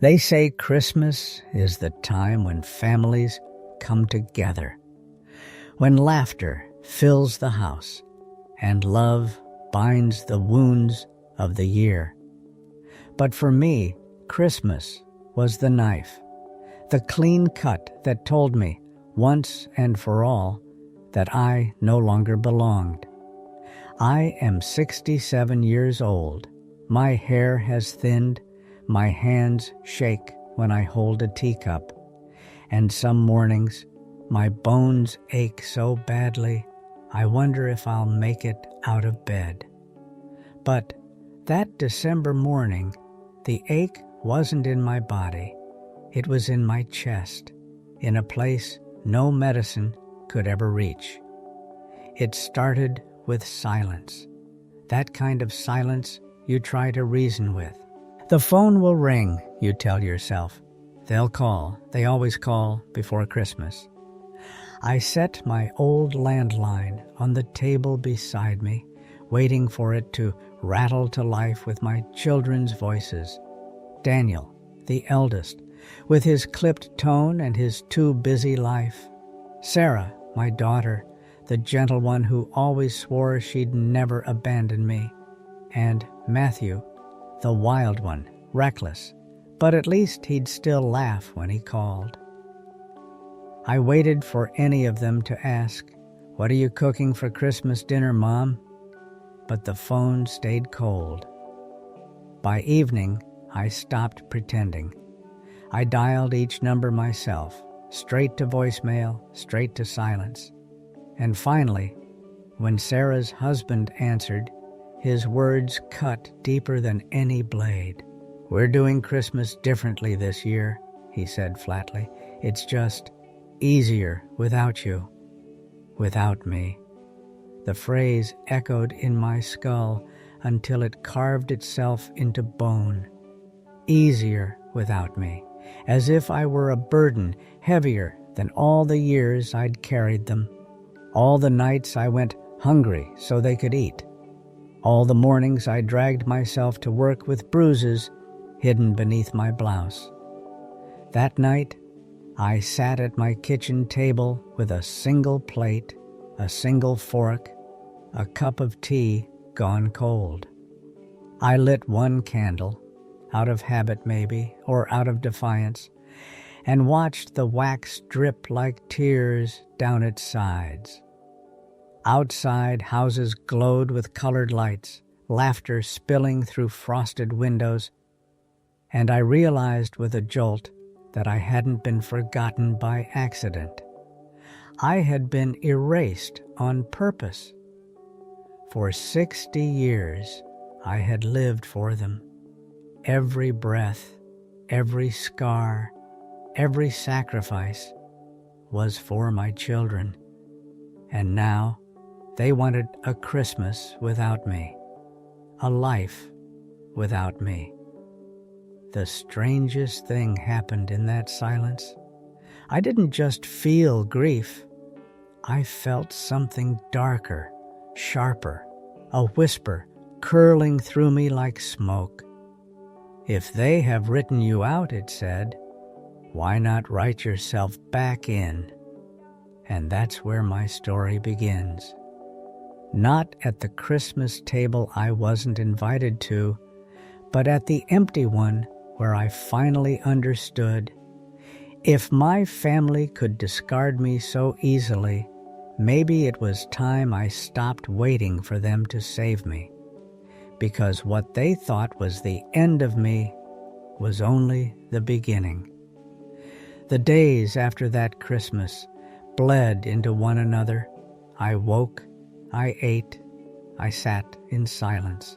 They say Christmas is the time when families come together, when laughter fills the house and love binds the wounds of the year. But for me, Christmas was the knife, the clean cut that told me once and for all that I no longer belonged. I am 67 years old. My hair has thinned. My hands shake when I hold a teacup. And some mornings, my bones ache so badly, I wonder if I'll make it out of bed. But that December morning, the ache wasn't in my body. It was in my chest, in a place no medicine could ever reach. It started with silence, that kind of silence you try to reason with. The phone will ring, you tell yourself. They'll call. They always call before Christmas. I set my old landline on the table beside me, waiting for it to rattle to life with my children's voices. Daniel, the eldest, with his clipped tone and his too busy life. Sarah, my daughter, the gentle one who always swore she'd never abandon me. And Matthew, the wild one, reckless, but at least he'd still laugh when he called. I waited for any of them to ask, "What are you cooking for Christmas dinner, Mom?" But the phone stayed cold. By evening, I stopped pretending. I dialed each number myself, straight to voicemail, straight to silence. And finally, when Sarah's husband answered, his words cut deeper than any blade. "We're doing Christmas differently this year," he said flatly. "It's just easier without you, without me." The phrase echoed in my skull until it carved itself into bone. Easier without me, as if I were a burden heavier than all the years I'd carried them, all the nights I went hungry so they could eat, all the mornings I dragged myself to work with bruises hidden beneath my blouse. That night, I sat at my kitchen table with a single plate, a single fork, a cup of tea gone cold. I lit one candle, out of habit maybe, or out of defiance, and watched the wax drip like tears down its sides. Outside, houses glowed with colored lights, laughter spilling through frosted windows, and I realized with a jolt that I hadn't been forgotten by accident. I had been erased on purpose. For 60 years, I had lived for them. Every breath, every scar, every sacrifice was for my children. And now, they wanted a Christmas without me, a life without me. The strangest thing happened in that silence. I didn't just feel grief. I felt something darker, sharper, a whisper curling through me like smoke. "If they have written you out," it said, "why not write yourself back in?" And that's where my story begins. Not at the Christmas table I wasn't invited to, but at the empty one where I finally understood. If my family could discard me so easily, maybe it was time I stopped waiting for them to save me, because what they thought was the end of me was only the beginning. The days after that Christmas bled into one another. I woke, I ate, I sat in silence.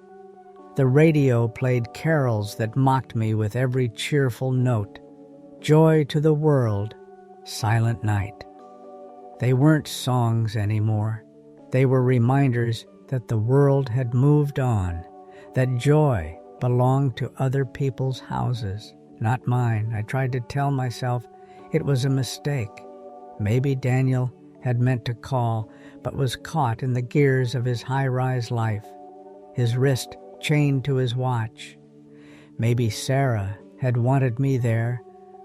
The radio played carols that mocked me with every cheerful note. Joy to the world, silent night. They weren't songs anymore. They were reminders that the world had moved on, that joy belonged to other people's houses, not mine. I tried to tell myself it was a mistake. Maybe Daniel had meant to call, but was caught in the gears of his high-rise life, his wrist chained to his watch. Maybe Sarah had wanted me there,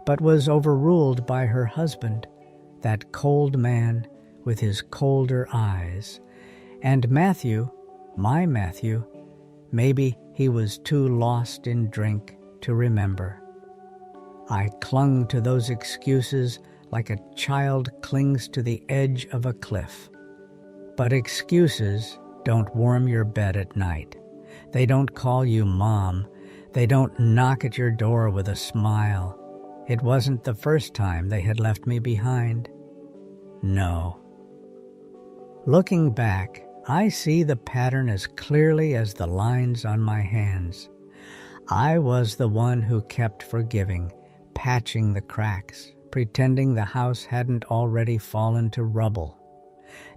but was overruled by her husband, that cold man with his colder eyes. And Matthew, my Matthew, maybe he was too lost in drink to remember. I clung to those excuses like a child clings to the edge of a cliff. But excuses don't warm your bed at night. They don't call you mom. They don't knock at your door with a smile. It wasn't the first time they had left me behind. No. Looking back, I see the pattern as clearly as the lines on my hands. I was the one who kept forgiving, patching the cracks, pretending the house hadn't already fallen to rubble.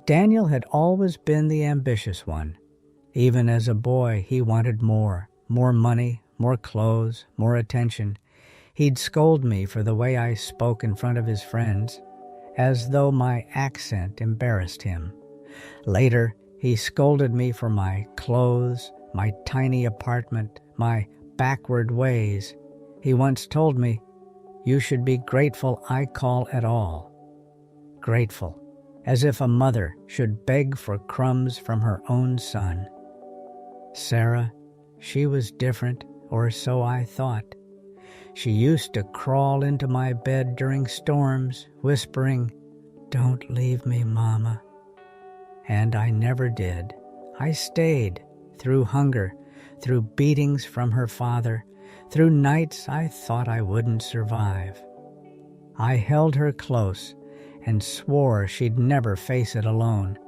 Daniel had always been the ambitious one. Even as a boy, he wanted more money, more clothes, more attention. He'd scold me for the way I spoke in front of his friends, as though my accent embarrassed him. Later, he scolded me for my clothes, my tiny apartment, my backward ways. He once told me, "You should be grateful I call at all." Grateful, as if a mother should beg for crumbs from her own son. Sarah, she was different, or so I thought. She used to crawl into my bed during storms, whispering, "Don't leave me, Mama." And I never did. I stayed, through hunger, through beatings from her father, through nights I thought I wouldn't survive. I held her close and swore she'd never face it alone.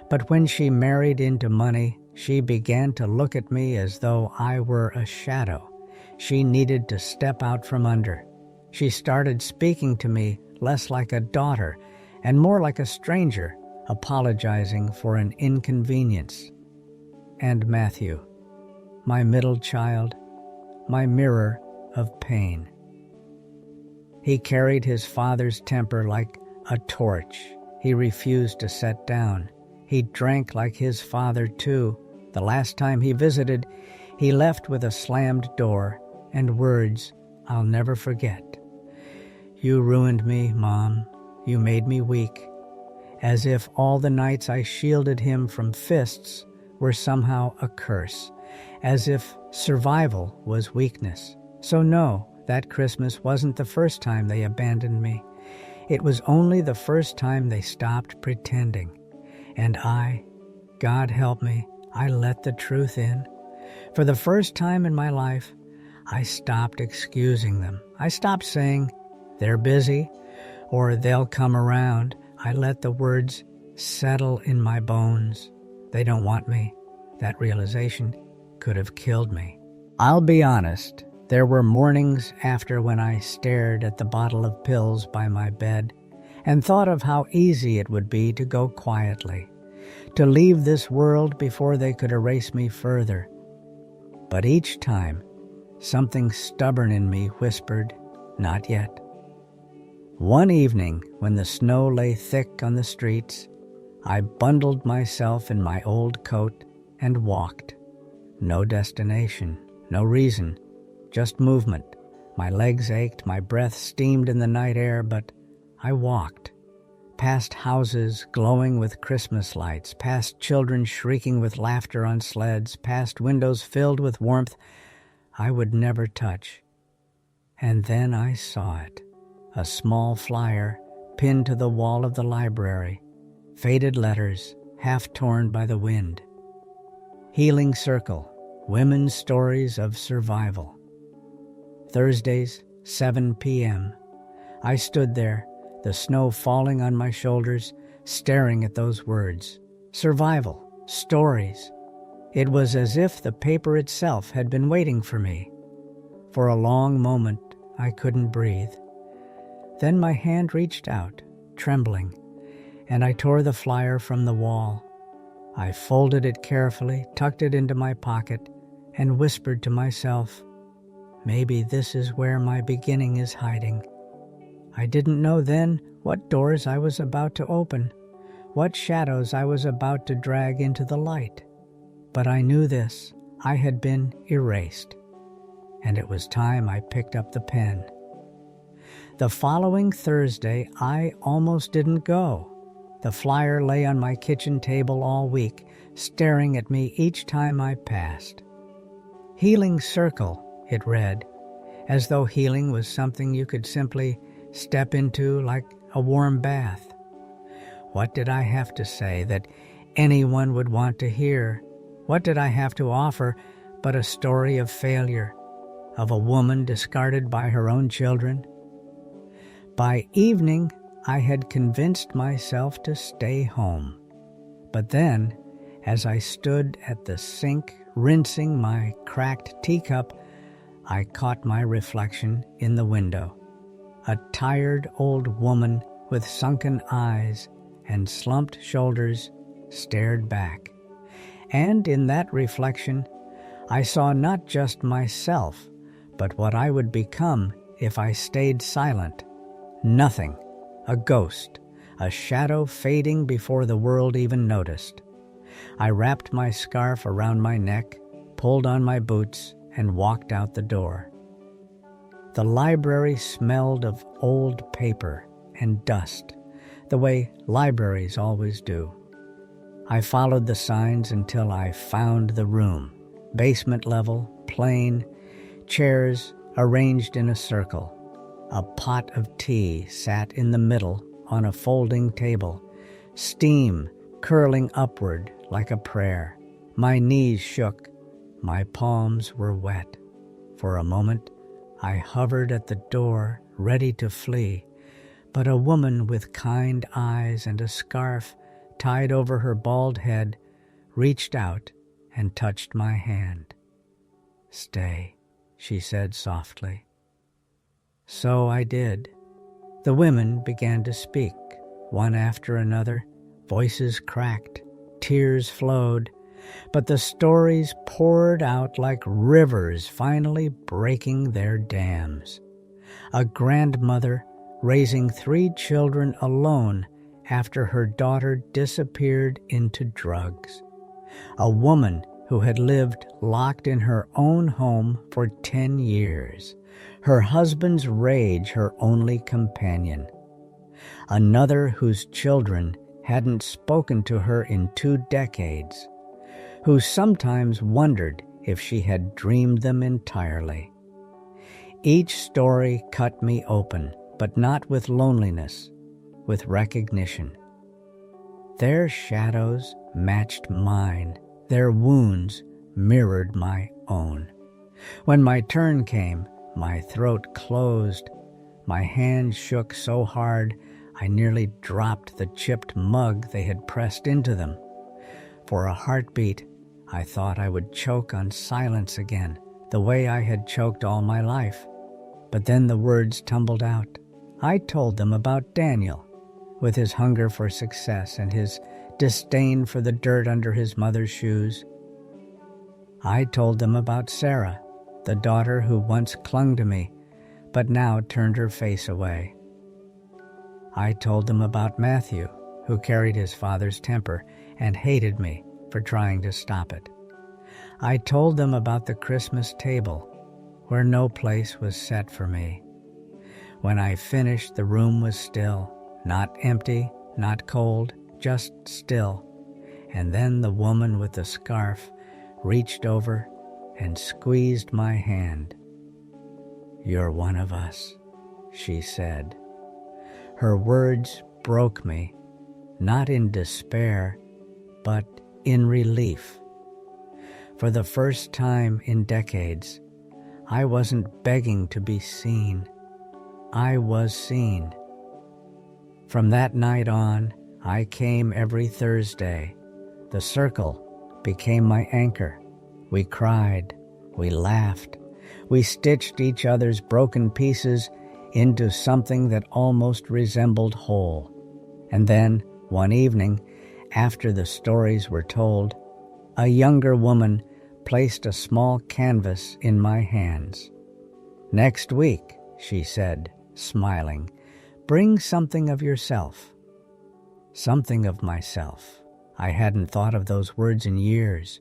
But when she married into money, she began to look at me as though I were a shadow she needed to step out from under. She started speaking to me less like a daughter and more like a stranger, apologizing for an inconvenience. And Matthew, my middle child, my mirror of pain. He carried his father's temper like a torch. He refused to set down. He drank like his father, too. The last time he visited, he left with a slammed door and words I'll never forget. "You ruined me, Mom. You made me weak." As if all the nights I shielded him from fists were somehow a curse. As if survival was weakness. So no, that Christmas wasn't the first time they abandoned me. It was only the first time they stopped pretending. And I, God help me, I let the truth in. For the first time in my life, I stopped excusing them. I stopped saying, "They're busy," or "They'll come around." I let the words settle in my bones. They don't want me. That realization could have killed me. I'll be honest, there were mornings after when I stared at the bottle of pills by my bed and thought of how easy it would be to go quietly, to leave this world before they could erase me further. But each time, something stubborn in me whispered, "Not yet." One evening, when the snow lay thick on the streets, I bundled myself in my old coat and walked. No destination, no reason, just movement. My legs ached, my breath steamed in the night air, but I walked. Past houses glowing with Christmas lights, past children shrieking with laughter on sleds, past windows filled with warmth I would never touch. And then I saw it. A small flyer pinned to the wall of the library, faded letters half torn by the wind. Healing Circle, Women's Stories of Survival. Thursdays, 7 p.m. I stood there, the snow falling on my shoulders, staring at those words. Survival, stories. It was as if the paper itself had been waiting for me. For a long moment, I couldn't breathe. Then my hand reached out, trembling, and I tore the flyer from the wall. I folded it carefully, tucked it into my pocket, and whispered to myself, "Maybe this is where my beginning is hiding." I didn't know then what doors I was about to open, what shadows I was about to drag into the light. But I knew this: I had been erased. and it was time I picked up the pen. The following Thursday, I almost didn't go. The flyer lay on my kitchen table all week, staring at me each time I passed. Healing Circle, it read, as though healing was something you could simply step into like a warm bath. What did I have to say that anyone would want to hear? What did I have to offer but a story of failure, of a woman discarded by her own children? By evening, I had convinced myself to stay home. But then, as I stood at the sink rinsing my cracked teacup, I caught my reflection in the window. A tired old woman with sunken eyes and slumped shoulders stared back. And in that reflection, I saw not just myself, but what I would become if I stayed silent. Nothing. A ghost. A shadow fading before the world even noticed. I wrapped my scarf around my neck, pulled on my boots, and walked out the door. The library smelled of old paper and dust, the way libraries always do. I followed the signs until I found the room. Basement level, plain, chairs arranged in a circle. A pot of tea sat in the middle on a folding table, steam curling upward like a prayer. My knees shook. My palms were wet. For a moment, I hovered at the door, ready to flee, but a woman with kind eyes and a scarf tied over her bald head reached out and touched my hand. "Stay," she said softly. So I did. The women began to speak, one after another. Voices cracked, tears flowed, but the stories poured out like rivers finally breaking their dams. A grandmother raising 3 children alone after her daughter disappeared into drugs. A woman who had lived locked in her own home for 10 years. Her husband's rage her only companion. Another whose children hadn't spoken to her in 2 decades, who sometimes wondered if she had dreamed them entirely. Each story cut me open, but not with loneliness, with recognition. Their shadows matched mine. Their wounds mirrored my own. When my turn came, my throat closed. My hands shook so hard I nearly dropped the chipped mug they had pressed into them. For a heartbeat, I thought I would choke on silence again, the way I had choked all my life. But then the words tumbled out. I told them about Daniel, with his hunger for success and his disdain for the dirt under his mother's shoes. I told them about Sarah, the daughter who once clung to me, but now turned her face away. I told them about Matthew, who carried his father's temper and hated me for trying to stop it. I told them about the Christmas table, where no place was set for me. When I finished, the room was still, not empty, not cold, just still. And then the woman with the scarf reached over and squeezed my hand. "You're one of us," she said. Her words broke me, not in despair, but in relief. For the first time in decades, I wasn't begging to be seen. I was seen. From that night on, I came every Thursday. The circle became my anchor. We cried, we laughed, we stitched each other's broken pieces into something that almost resembled whole. And then, one evening, after the stories were told, a younger woman placed a small canvas in my hands. "Next week," she said, smiling, "bring something of yourself." Something of myself. I hadn't thought of those words in years.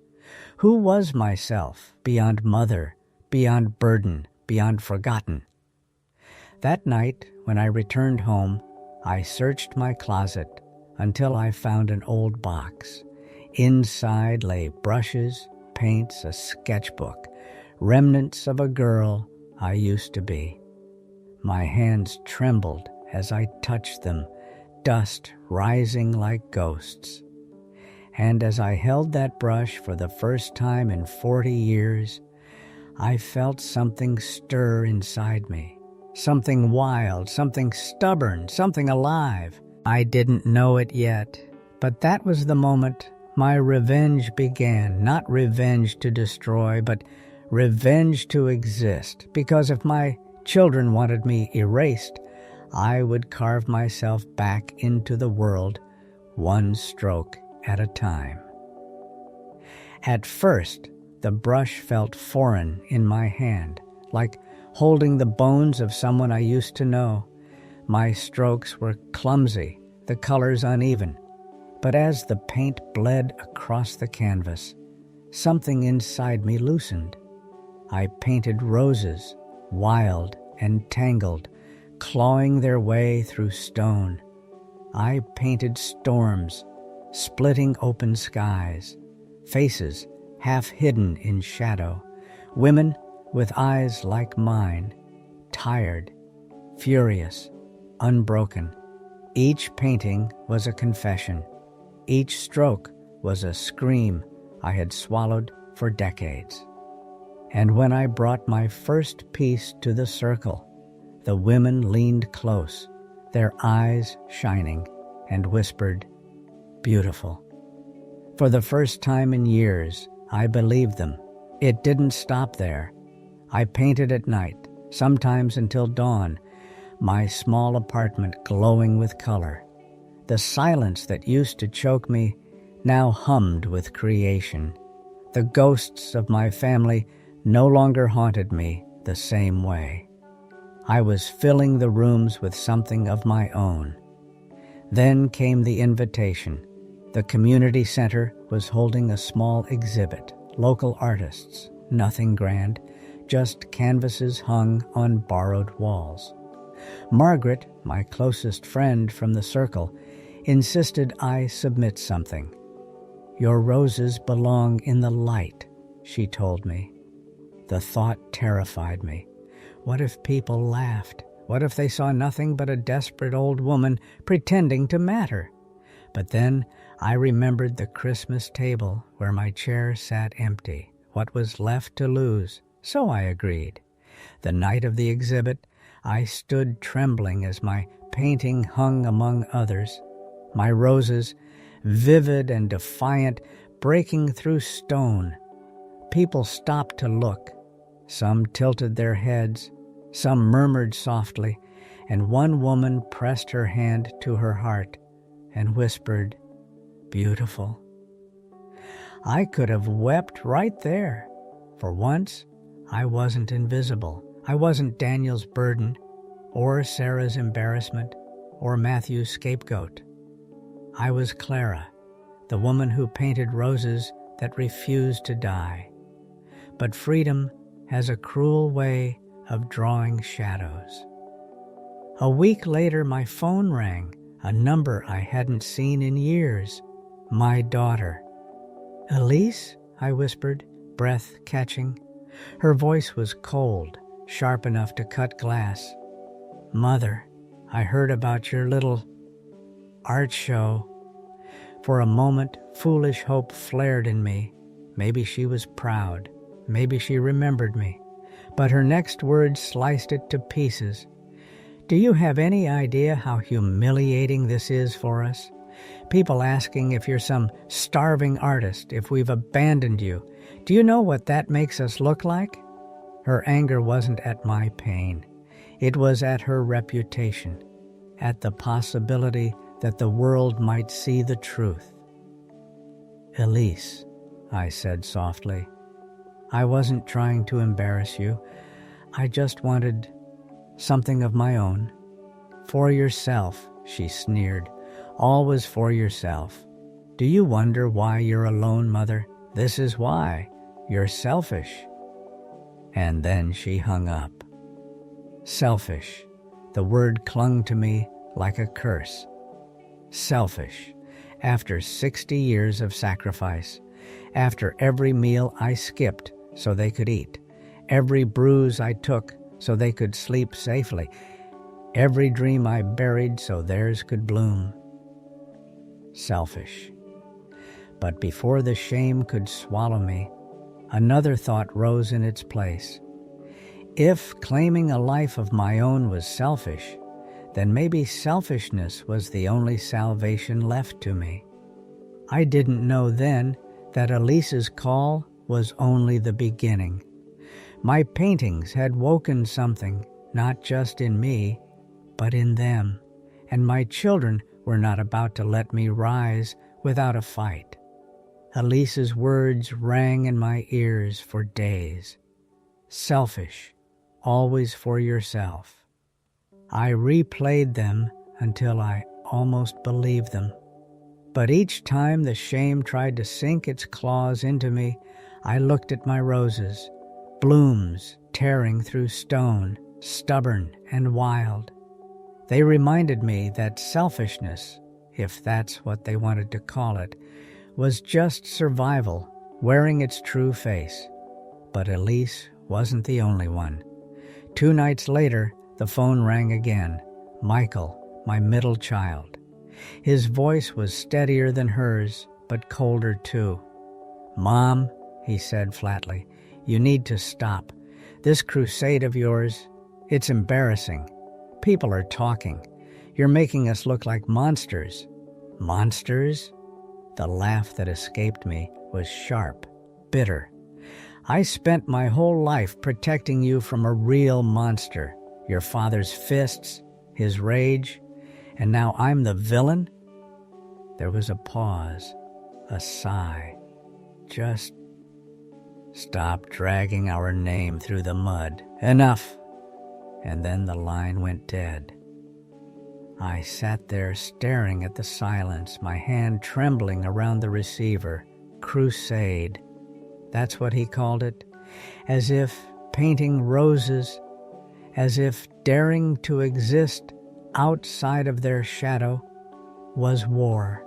Who was myself beyond mother, beyond burden, beyond forgotten. That night, when I returned home, I searched my closet until I found an old box. Inside lay brushes, paints, a sketchbook, remnants of a girl I used to be. My hands trembled as I touched them, dust rising like ghosts. And as I held that brush for the first time in 40 years, I felt something stir inside me. Something wild, something stubborn, something alive. I didn't know it yet, but that was the moment my revenge began. Not revenge to destroy, but revenge to exist. Because if my children wanted me erased, I would carve myself back into the world, one stroke at a time. At first, the brush felt foreign in my hand, like holding the bones of someone I used to know. My strokes were clumsy, the colors uneven. But as the paint bled across the canvas, something inside me loosened. I painted roses, wild and tangled, clawing their way through stone. I painted storms, splitting open skies, faces half hidden in shadow, women with eyes like mine, tired, furious, unbroken. Each painting was a confession. Each stroke was a scream I had swallowed for decades. And when I brought my first piece to the circle, the women leaned close, their eyes shining, and whispered, "Beautiful." For the first time in years, I believed them. It didn't stop there. I painted at night, sometimes until dawn, my small apartment glowing with color. The silence that used to choke me now hummed with creation. The ghosts of my family no longer haunted me the same way. I was filling the rooms with something of my own. Then came the invitation. The community center was holding a small exhibit, local artists, nothing grand, just canvases hung on borrowed walls. Margaret, my closest friend from the circle, insisted I submit something. "Your roses belong in the light," she told me. The thought terrified me. What if people laughed? What if they saw nothing but a desperate old woman pretending to matter? But then I remembered the Christmas table where my chair sat empty. What was left to lose? So I agreed. The night of the exhibit, I stood trembling as my painting hung among others. My roses, vivid and defiant, breaking through stone. People stopped to look. Some tilted their heads, some murmured softly, and one woman pressed her hand to her heart and whispered, "Beautiful." I could have wept right there. For once, I wasn't invisible. I wasn't Daniel's burden, or Sarah's embarrassment, or Matthew's scapegoat. I was Clara, the woman who painted roses that refused to die. But freedom has a cruel way of drawing shadows. A week later, my phone rang, a number I hadn't seen in years. My daughter. "Elise?" I whispered, breath catching. Her voice was cold, sharp enough to cut glass. "Mother, I heard about your little art show." For a moment, foolish hope flared in me. Maybe she was proud. Maybe she remembered me. But her next words sliced it to pieces. "Do you have any idea how humiliating this is for us? People asking if you're some starving artist, if we've abandoned you. Do you know what that makes us look like?" Her anger wasn't at my pain. It was at her reputation, at the possibility that the world might see the truth. "Elise," I said softly, "I wasn't trying to embarrass you. I just wanted something of my own." "For yourself," she sneered. "Always for yourself. Do you wonder why you're alone, Mother? This is why. You're selfish." And then she hung up. Selfish. The word clung to me like a curse. Selfish. After 60 years of sacrifice, after every meal I skipped so they could eat, every bruise I took so they could sleep safely, every dream I buried so theirs could bloom. Selfish. But before the shame could swallow me, another thought rose in its place. If claiming a life of my own was selfish, then maybe selfishness was the only salvation left to me. I didn't know then that Elise's call was only the beginning. My paintings had woken something, not just in me, but in them, and my children were not about to let me rise without a fight. Elise's words rang in my ears for days. Selfish, always for yourself. I replayed them until I almost believed them. But each time the shame tried to sink its claws into me, I looked at my roses, blooms tearing through stone, stubborn and wild. They reminded me that selfishness, if that's what they wanted to call it, was just survival wearing its true face. But Elise wasn't the only one. 2 nights later, the phone rang again. Michael, my middle child. His voice was steadier than hers, but colder too. "Mom," he said flatly, "you need to stop. This crusade of yours, it's embarrassing. People are talking. You're making us look like monsters." "Monsters?" The laugh that escaped me was sharp, bitter. "I spent my whole life protecting you from a real monster. Your father's fists, his rage, and now I'm the villain?" There was a pause, a sigh. Just stop dragging our name through the mud. Enough. And then the line went dead. I sat there staring at the silence, my hand trembling around the receiver. Crusade. That's what he called it. As if painting roses, as if daring to exist outside of their shadow was war.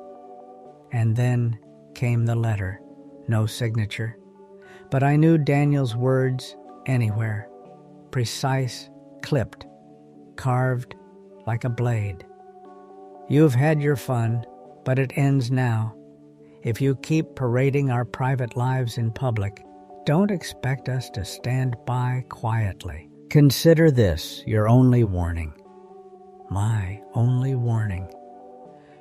And then came the letter. No signature. But I knew Daniel's words anywhere. Precise, clipped, carved like a blade. "You've had your fun, but it ends now. If you keep parading our private lives in public, don't expect us to stand by quietly. Consider this your only warning." My only warning.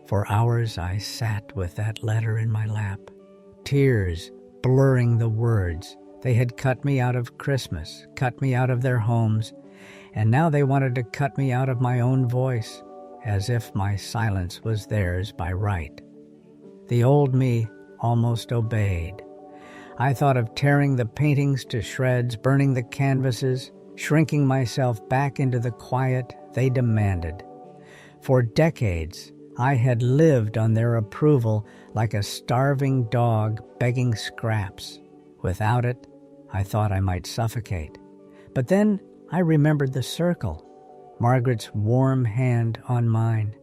For hours I sat with that letter in my lap, tears blurring the words. They had cut me out of Christmas, cut me out of their homes, and now they wanted to cut me out of my own voice, as if my silence was theirs by right. The old me almost obeyed. I thought of tearing the paintings to shreds, burning the canvases, shrinking myself back into the quiet they demanded. For decades, I had lived on their approval like a starving dog begging scraps. Without it, I thought I might suffocate. But then I remembered the circle, Margaret's warm hand on mine,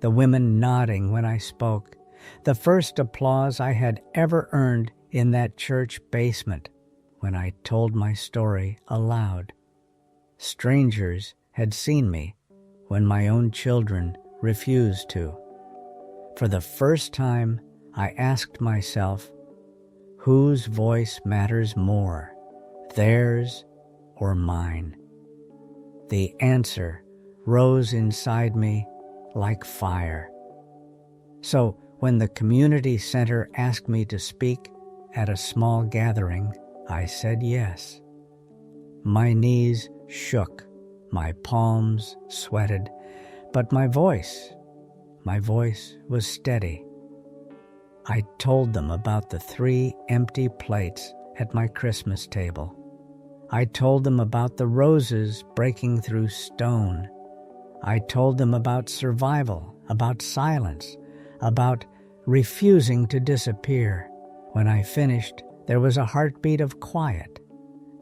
the women nodding when I spoke, the first applause I had ever earned in that church basement when I told my story aloud. Strangers had seen me when my own children refused to. For the first time, I asked myself, whose voice matters more, theirs or mine? The answer rose inside me like fire. So when the community center asked me to speak at a small gathering, I said yes. My knees shook, my palms sweated, but my voice was steady. I told them about the 3 empty plates at my Christmas table. I told them about the roses breaking through stone. I told them about survival, about silence, about refusing to disappear. When I finished, there was a heartbeat of quiet.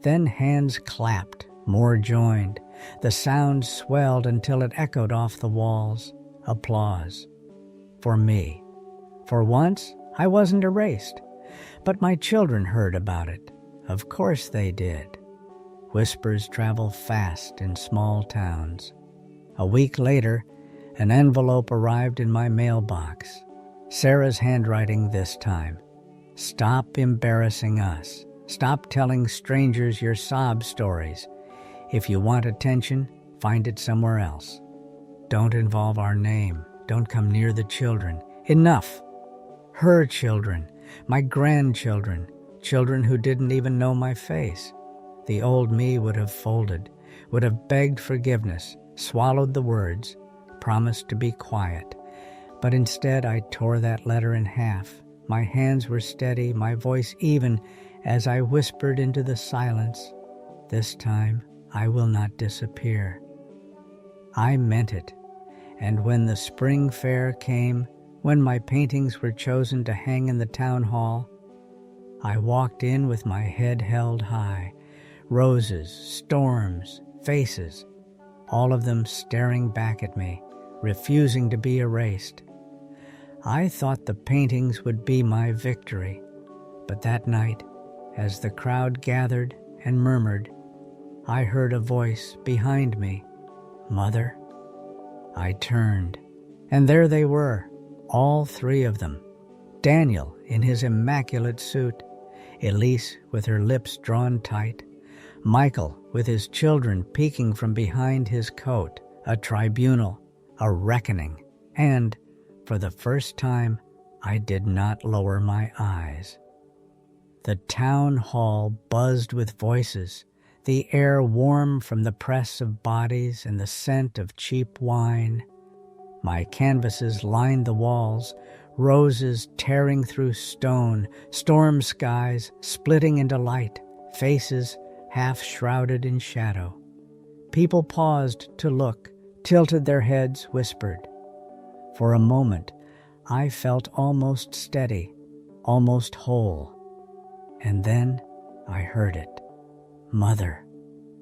Then hands clapped, more joined. The sound swelled until it echoed off the walls. Applause. For me. For once, I wasn't erased. But my children heard about it. Of course they did. Whispers travel fast in small towns. A week later, an envelope arrived in my mailbox. Sarah's handwriting this time. Stop embarrassing us. Stop telling strangers your sob stories. If you want attention, find it somewhere else. Don't involve our name. Don't come near the children. Enough. Her children, my grandchildren, children who didn't even know my face. The old me would have folded, would have begged forgiveness, swallowed the words, promised to be quiet. But instead I tore that letter in half. My hands were steady, my voice even, as I whispered into the silence, "This time I will not disappear." I meant it, and when the spring fair came, when my paintings were chosen to hang in the town hall, I walked in with my head held high, roses, storms, faces, all of them staring back at me, refusing to be erased. I thought the paintings would be my victory, but that night, as the crowd gathered and murmured, I heard a voice behind me, "Mother?" I turned, and there they were, all three of them. Daniel in his immaculate suit, Elise with her lips drawn tight, Michael with his children peeking from behind his coat, a tribunal, a reckoning, and, for the first time, I did not lower my eyes. The town hall buzzed with voices, the air warm from the press of bodies and the scent of cheap wine. My canvases lined the walls, roses tearing through stone, storm skies splitting into light, faces half shrouded in shadow. People paused to look, tilted their heads, whispered. For a moment, I felt almost steady, almost whole. And then I heard it. "Mother."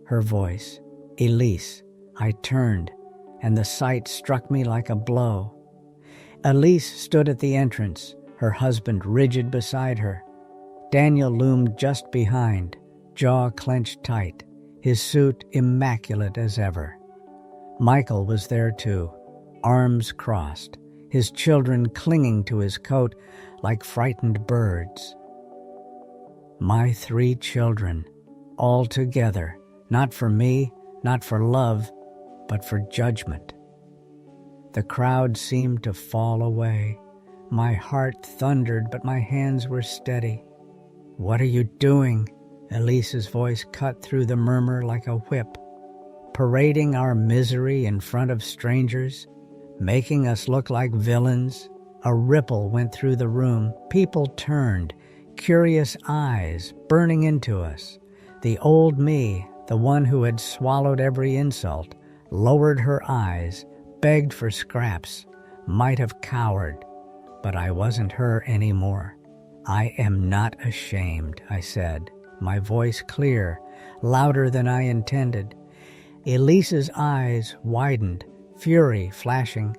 Her voice. "Elise." I turned, and the sight struck me like a blow. Elise stood at the entrance, her husband rigid beside her. Daniel loomed just behind, jaw clenched tight, his suit immaculate as ever. Michael was there too, arms crossed, his children clinging to his coat like frightened birds. My three children, all together, not for me, not for love, but for judgment. The crowd seemed to fall away. My heart thundered, but my hands were steady. "What are you doing?" Elise's voice cut through the murmur like a whip. "Parading our misery in front of strangers, making us look like villains." A ripple went through the room. People turned, curious eyes burning into us. The old me, the one who had swallowed every insult, lowered her eyes, begged for scraps, might have cowered, but I wasn't her anymore. "I am not ashamed," I said, my voice clear, louder than I intended. Elise's eyes widened, fury flashing.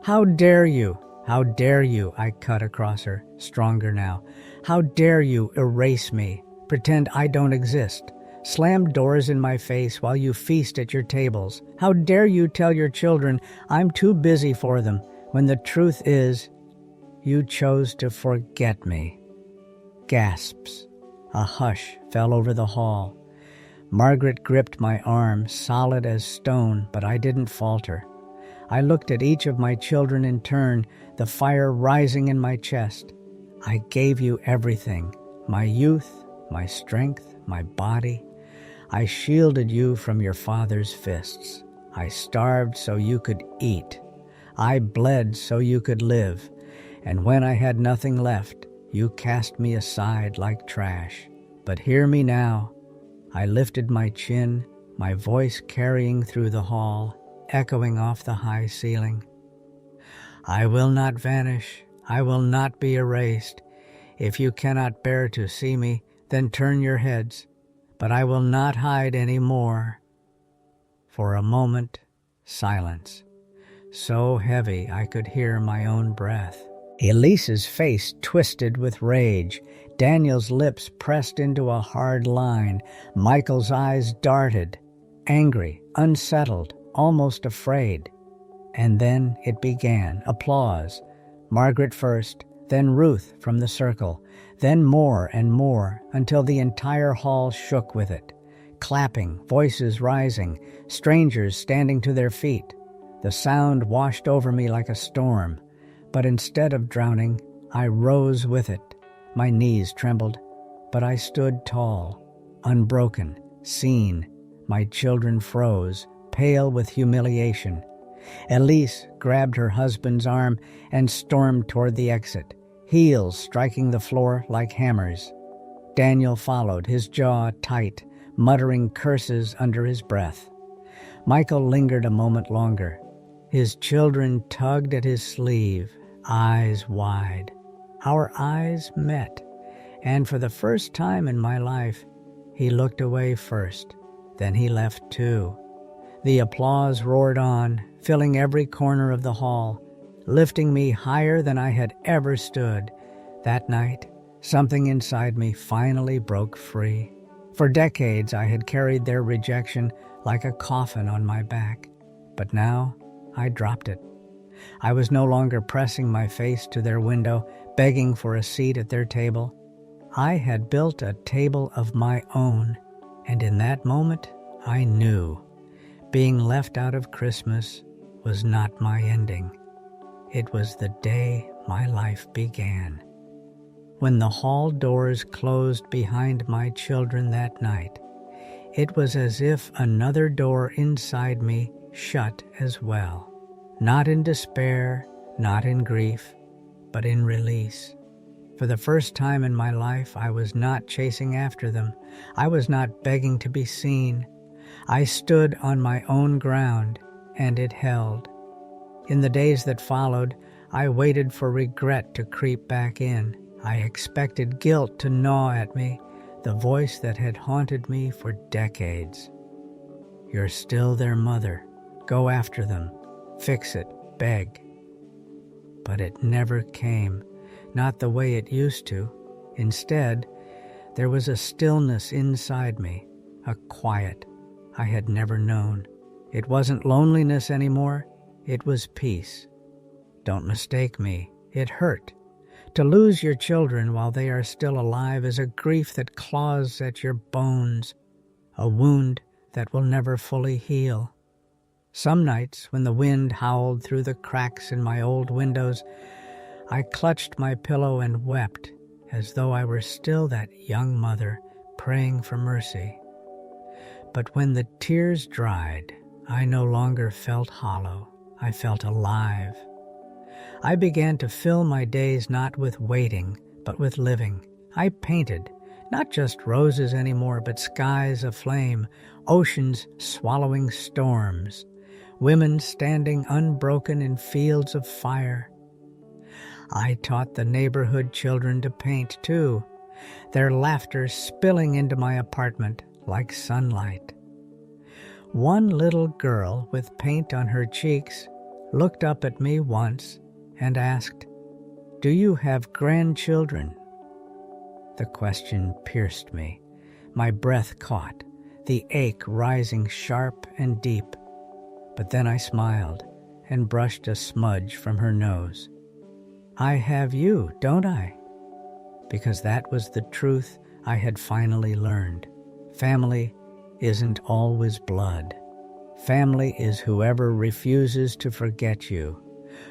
"How dare you? How dare you?" I cut across her, stronger now. "How dare you erase me, pretend I don't exist, slam doors in my face while you feast at your tables? How dare you tell your children I'm too busy for them, when the truth is, you chose to forget me?" Gasps. A hush fell over the hall. Margaret gripped my arm, solid as stone, but I didn't falter. I looked at each of my children in turn, the fire rising in my chest. "I gave you everything, my youth, my strength, my body. I shielded you from your father's fists. I starved so you could eat. I bled so you could live. And when I had nothing left, you cast me aside like trash. But hear me now." I lifted my chin, my voice carrying through the hall, echoing off the high ceiling. "I will not vanish. I will not be erased. If you cannot bear to see me, then turn your heads. But I will not hide any more. For a moment, silence, so heavy I could hear my own breath. Elise's face twisted with rage, Daniel's lips pressed into a hard line, Michael's eyes darted, angry, unsettled, almost afraid. And then it began. Applause. Margaret first, then Ruth from the circle, then more and more, until the entire hall shook with it. Clapping, voices rising, strangers standing to their feet. The sound washed over me like a storm, but instead of drowning, I rose with it. My knees trembled, but I stood tall, unbroken, seen. My children froze, pale with humiliation. Elise grabbed her husband's arm and stormed toward the exit, heels striking the floor like hammers. Daniel followed, his jaw tight, muttering curses under his breath. Michael lingered a moment longer. His children tugged at his sleeve, eyes wide. Our eyes met, and for the first time in my life, he looked away first. Then he left too. The applause roared on, filling every corner of the hall, lifting me higher than I had ever stood. That night, something inside me finally broke free. For decades, I had carried their rejection like a coffin on my back, but now I dropped it. I was no longer pressing my face to their window, begging for a seat at their table. I had built a table of my own, and in that moment, I knew being left out of Christmas was not my ending. It was the day my life began. When the hall doors closed behind my children that night, it was as if another door inside me shut as well. Not in despair, not in grief, but in release. For the first time in my life, I was not chasing after them. I was not begging to be seen. I stood on my own ground, and it held. In the days that followed, I waited for regret to creep back in. I expected guilt to gnaw at me, the voice that had haunted me for decades. You're still their mother. Go after them. Fix it. Beg. But it never came, not the way it used to. Instead, there was a stillness inside me, a quiet I had never known. It wasn't loneliness anymore, it was peace. Don't mistake me, it hurt. To lose your children while they are still alive is a grief that claws at your bones, a wound that will never fully heal. Some nights, when the wind howled through the cracks in my old windows, I clutched my pillow and wept as though I were still that young mother praying for mercy. But when the tears dried, I no longer felt hollow. I felt alive. I began to fill my days not with waiting, but with living. I painted, not just roses anymore, but skies aflame, oceans swallowing storms, women standing unbroken in fields of fire. I taught the neighborhood children to paint too, their laughter spilling into my apartment like sunlight. One little girl with paint on her cheeks looked up at me once and asked, "Do you have grandchildren?" The question pierced me. My breath caught, the ache rising sharp and deep. But then I smiled and brushed a smudge from her nose. I have you, don't I? Because that was the truth I had finally learned. Family isn't always blood. Family is whoever refuses to forget you,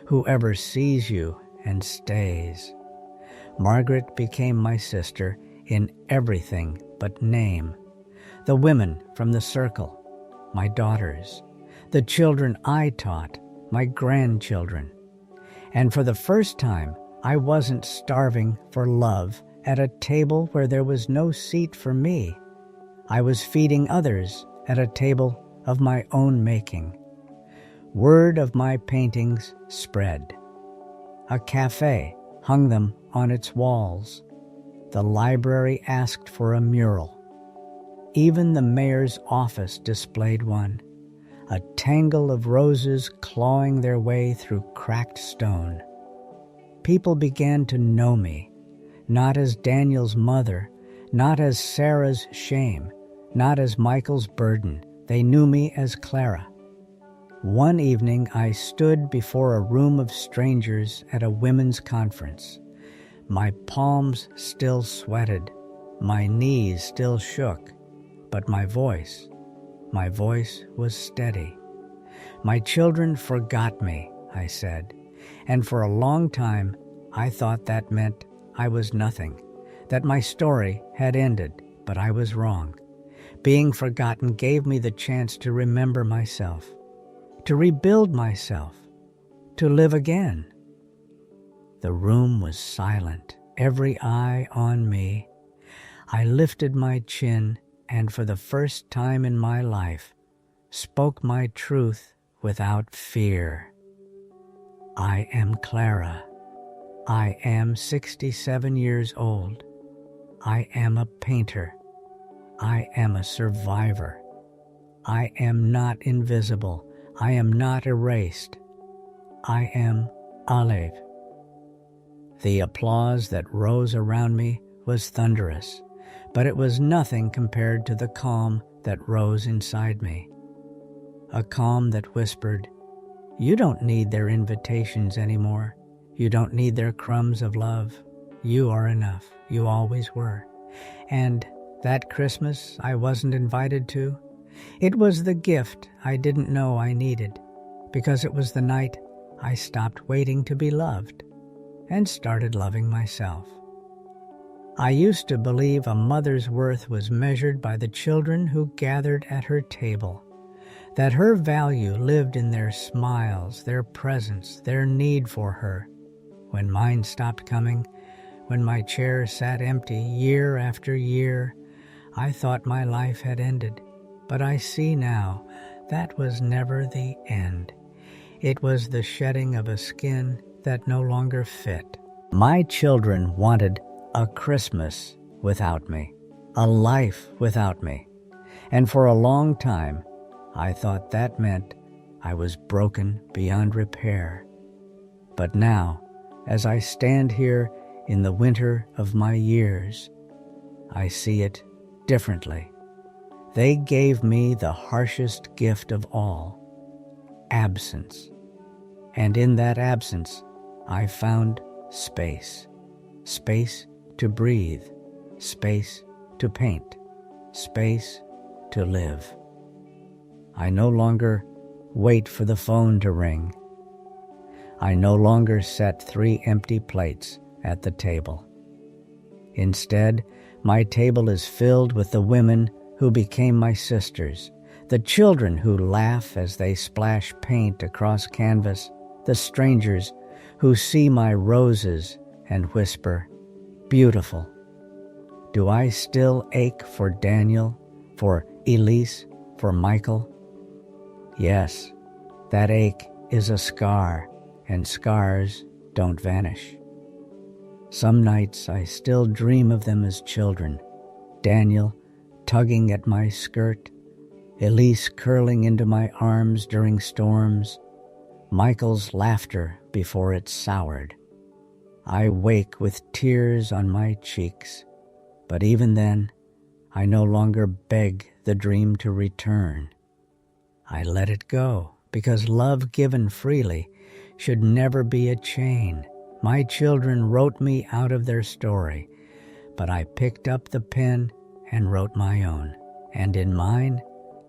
whoever sees you and stays. Margaret became my sister in everything but name. The women from the circle, my daughters. The children I taught, my grandchildren. And for the first time, I wasn't starving for love at a table where there was no seat for me. I was feeding others at a table of my own making. Word of my paintings spread. A cafe hung them on its walls. The library asked for a mural. Even the mayor's office displayed one, a tangle of roses clawing their way through cracked stone. People began to know me, not as Daniel's mother, not as Sarah's shame, not as Michael's burden. They knew me as Clara. One evening I stood before a room of strangers at a women's conference. My palms still sweated, my knees still shook, but my voice was steady. My children forgot me, I said, and for a long time I thought that meant I was nothing, that my story had ended, but I was wrong. Being forgotten gave me the chance to remember myself, to rebuild myself, to live again. The room was silent, every eye on me. I lifted my chin and for the first time in my life spoke my truth without fear. I am Clara. I am 67 years old. I am a painter. I am a survivor. I am not invisible. I am not erased. I am Alev. The applause that rose around me was thunderous, but it was nothing compared to the calm that rose inside me. A calm that whispered, "You don't need their invitations anymore. You don't need their crumbs of love. You are enough. You always were." And that Christmas I wasn't invited to, it was the gift I didn't know I needed, because it was the night I stopped waiting to be loved and started loving myself. I used to believe a mother's worth was measured by the children who gathered at her table, that her value lived in their smiles, their presence, their need for her. When mine stopped coming, when my chair sat empty year after year, I thought my life had ended. But I see now that was never the end. It was the shedding of a skin that no longer fit. My children wanted a Christmas without me, a life without me. And for a long time, I thought that meant I was broken beyond repair. But now, as I stand here in the winter of my years, I see it differently. They gave me the harshest gift of all, absence. And in that absence, I found space. Space to breathe, space to paint, space to live. I no longer wait for the phone to ring. I no longer set 3 empty plates at the table. Instead, my table is filled with the women who became my sisters, the children who laugh as they splash paint across canvas, the strangers who see my roses and whisper, "Beautiful." Do I still ache for Daniel, for Elise, for Michael? Yes, that ache is a scar, and scars don't vanish. Some nights I still dream of them as children, Daniel tugging at my skirt, Elise curling into my arms during storms, Michael's laughter before it soured. I wake with tears on my cheeks, but even then, I no longer beg the dream to return. I let it go, because love given freely should never be a chain. My children wrote me out of their story, but I picked up the pen and wrote my own. And in mine,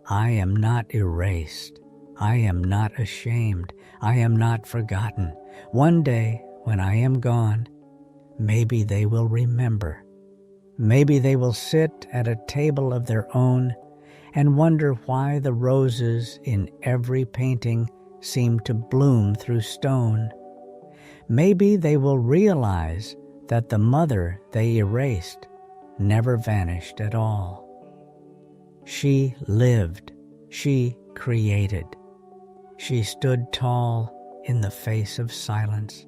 I am not erased. I am not ashamed. I am not forgotten. One day, when I am gone, maybe they will remember. Maybe they will sit at a table of their own and wonder why the roses in every painting seem to bloom through stone. Maybe they will realize that the mother they erased never vanished at all. She lived. She created. She stood tall in the face of silence.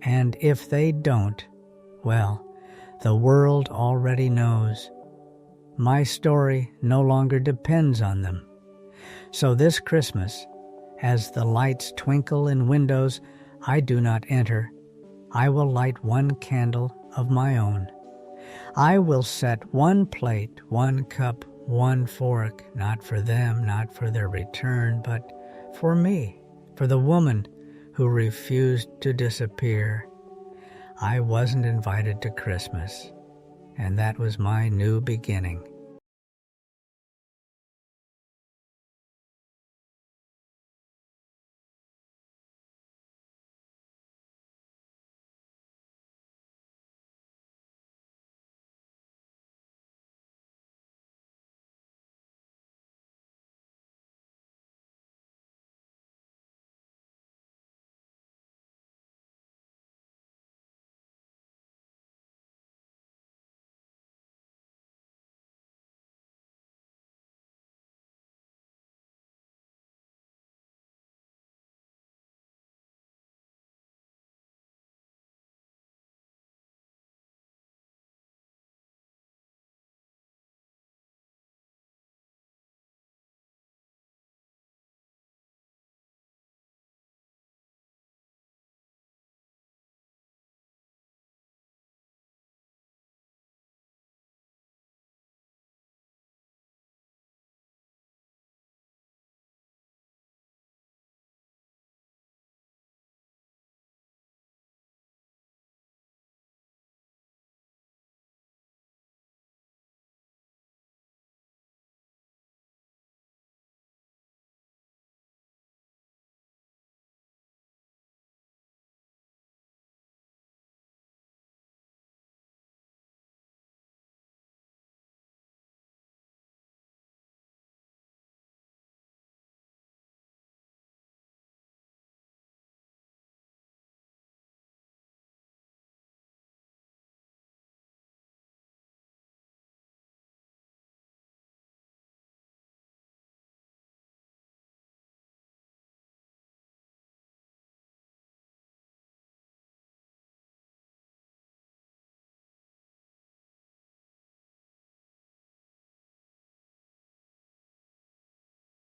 And if they don't, well, the world already knows. my story no longer depends on them. So this Christmas, as the lights twinkle in windows I do not enter, I will light one candle of my own. I will set one plate, one cup, one fork, not for them, not for their return, but for me, for the woman who refused to disappear. I wasn't invited to Christmas, and that was my new beginning.